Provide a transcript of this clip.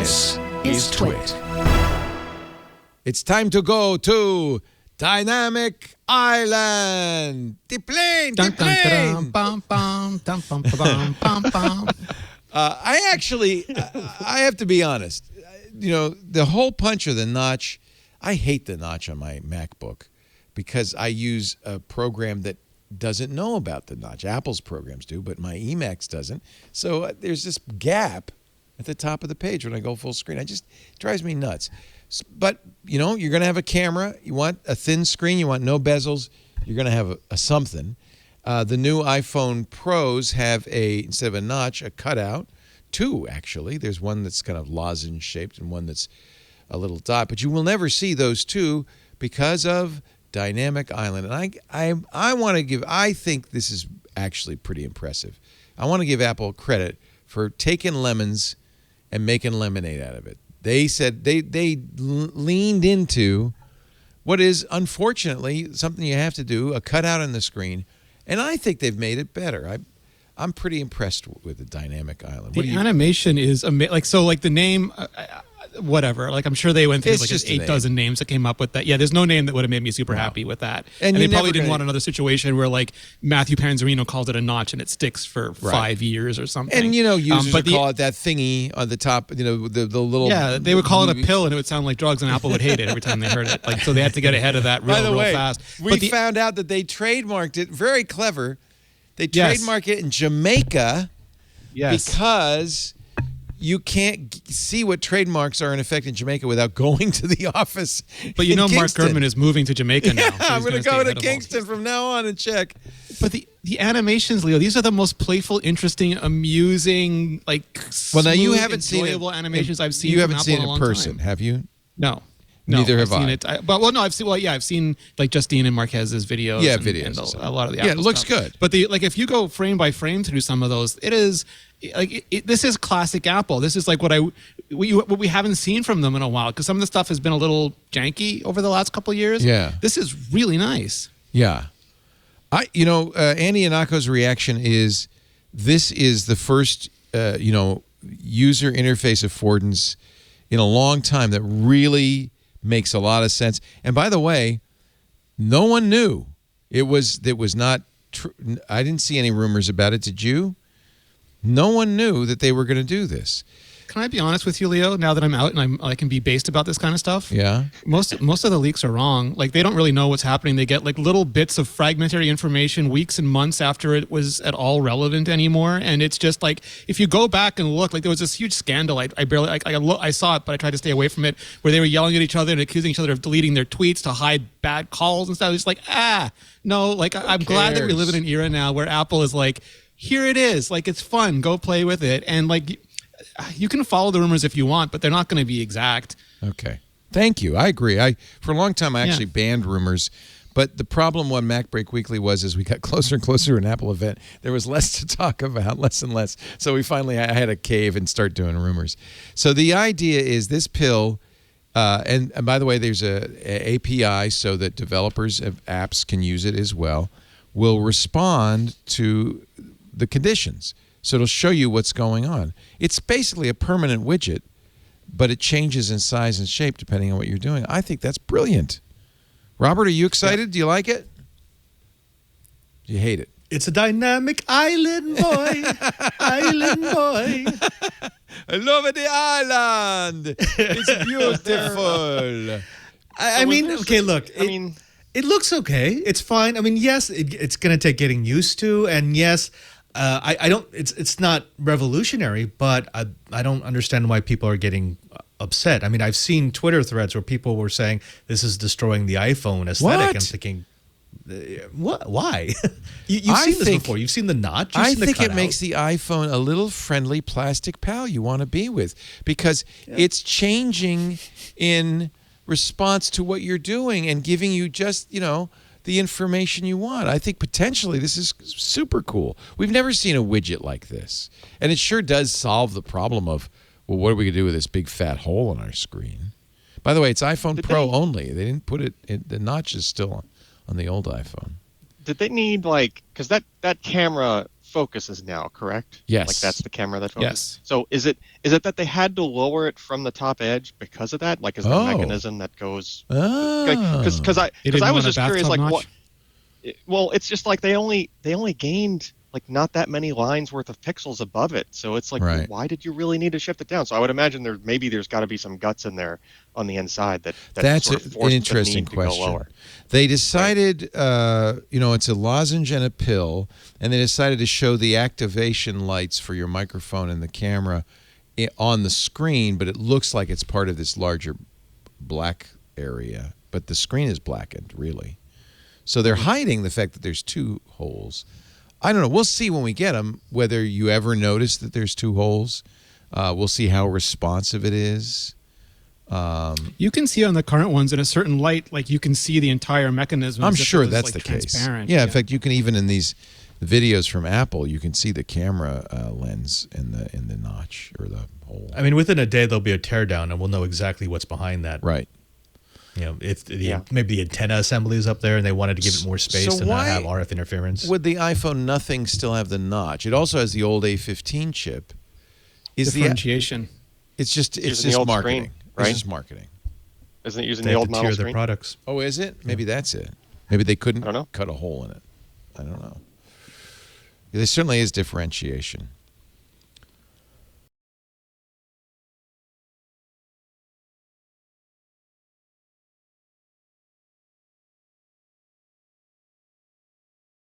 This is TWiT. It's time to go to Dynamic Island. The plane. I have to be honest. You know, the hole puncher, the notch, I hate the notch on my MacBook because I use a program that doesn't know about the notch. Apple's programs do, but my Emacs doesn't. So there's this gap at the top of the page when I go full screen. It just drives me nuts. But, you know, you're going to have a camera. You want a thin screen. You want no bezels. You're going to have a something. The new iPhone Pros have instead of a notch, a cutout. Two, actually. There's one that's kind of lozenge shaped and one that's a little dot. But you will never see those two because of Dynamic Island. And I think this is actually pretty impressive. I want to give Apple credit for taking lemons and making lemonade out of it. They said they leaned into what is unfortunately something you have to do, a cutout on the screen, and I think they've made it better. I'm pretty impressed with the Dynamic Island. The animation is amazing. Like the name, whatever. Like I'm sure they went through like just 8 dozen names that came up with that. Yeah, there's no name that would have made me super happy with that. And they probably didn't want another situation where like Matthew Panzarino calls it a notch and it sticks for 5 years or something. And you know, users would call it that thingy on the top. You know, the little. Yeah, they would call it a pill and it would sound like drugs, and Apple would hate it every time they heard it. Like so, they had to get ahead of that real fast. We found out that they trademarked it. Very clever. They trademark it in Jamaica because you can't see what trademarks are in effect in Jamaica without going to the office. But you know, Mark Gurman is moving to Jamaica now. Yeah, so I'm going to go to Kingston from now on and check. But the animations, Leo, these are the most playful, interesting, amusing, like well, now you haven't seen animations I've seen. You haven't from seen Apple it in in person, have you? No. Neither have I. I've seen like Justine and Marquez's videos. Yeah, and videos. And a lot of the Apple it looks stuff. good. But if you go frame by frame through some of those, it is like this is classic Apple. This is like what we haven't seen from them in a while because some of the stuff has been a little janky over the last couple of years. Yeah, this is really nice. Yeah, Andy Anako's reaction is this is the first user interface affordance in a long time that really makes a lot of sense. And by the way, no one knew. It was not true. I didn't see any rumors about it. Did you? No one knew that they were going to do this. Can I be honest with you, Leo? Now that I'm out and I can be based about this kind of stuff. Yeah. Most of the leaks are wrong. Like they don't really know what's happening. They get like little bits of fragmentary information weeks and months after it was at all relevant anymore. And it's just like if you go back and look, like there was this huge scandal. I saw it, but I tried to stay away from it, where they were yelling at each other and accusing each other of deleting their tweets to hide bad calls and stuff. It's like no. Like I'm glad that we live in an era now where Apple is like, here it is. Like it's fun. Go play with it. And like. You can follow the rumors if you want, but they're not going to be exact. Okay. Thank you. I agree. For a long time, I actually banned rumors. But the problem on MacBreak Weekly was as we got closer and closer to an Apple event, there was less to talk about, less and less. So I had to cave and start doing rumors. So the idea is this pill, and by the way, there's a API so that developers of apps can use it as well, will respond to the conditions. So it'll show you what's going on. It's basically a permanent widget, but it changes in size and shape depending on what you're doing. I think that's brilliant. Robert, are you excited? Yeah. Do you like it? Do you hate it? It's a dynamic island boy. Island boy. I love the island. It's beautiful. I mean, okay, look. It looks okay. It's fine. I mean, yes, it's going to take getting used to, and yes, I don't. It's not revolutionary, but I don't understand why people are getting upset. I mean, I've seen Twitter threads where people were saying this is destroying the iPhone aesthetic. What? I'm thinking, what? Why? You've seen this before. You've seen the notch. I think it makes the iPhone a little friendly plastic pal you want to be with because it's changing in response to what you're doing and giving you just the information you want. I think potentially this is super cool. We've never seen a widget like this. And it sure does solve the problem of, well, what are we going to do with this big fat hole on our screen? By the way, it's iPhone Pro only. They didn't put it, the notch is still on the old iPhone. Did they need because that camera focuses now, correct? Yes. Like that's the camera that focuses. Yes. So is it that they had to lower it from the top edge because of that? Like, is there a mechanism that goes? Because I was just curious, like what? Well, it's just like they only gained like not that many lines worth of pixels above it. So it's like, why did you really need to shift it down? So I would imagine there's got to be some guts in there on the inside that's sort of an interesting question. They decided, it's a lozenge and a pill, and they decided to show the activation lights for your microphone and the camera on the screen, but it looks like it's part of this larger black area, but the screen is blackened, really. So they're hiding the fact that there's two holes. I don't know. We'll see when we get them whether you ever notice that there's two holes. We'll see how responsive it is. You can see on the current ones in a certain light, like you can see the entire mechanism. I'm sure that's like the case. Yeah, in fact, you can even in these videos from Apple, you can see the camera lens in the notch or the hole. I mean, within a day there'll be a teardown, and we'll know exactly what's behind that. Right. If maybe the antenna assembly is up there and they wanted to give it more space and not have RF interference. Would the iPhone nothing still have the notch? It also has the old A15 chip. Differentiation. It's just marketing, screen, right? It's just marketing. Isn't it using the old model tier screen? their products. Oh, is it? Maybe that's it. Maybe they couldn't I don't know. cut a hole in it. I don't know. There certainly is differentiation.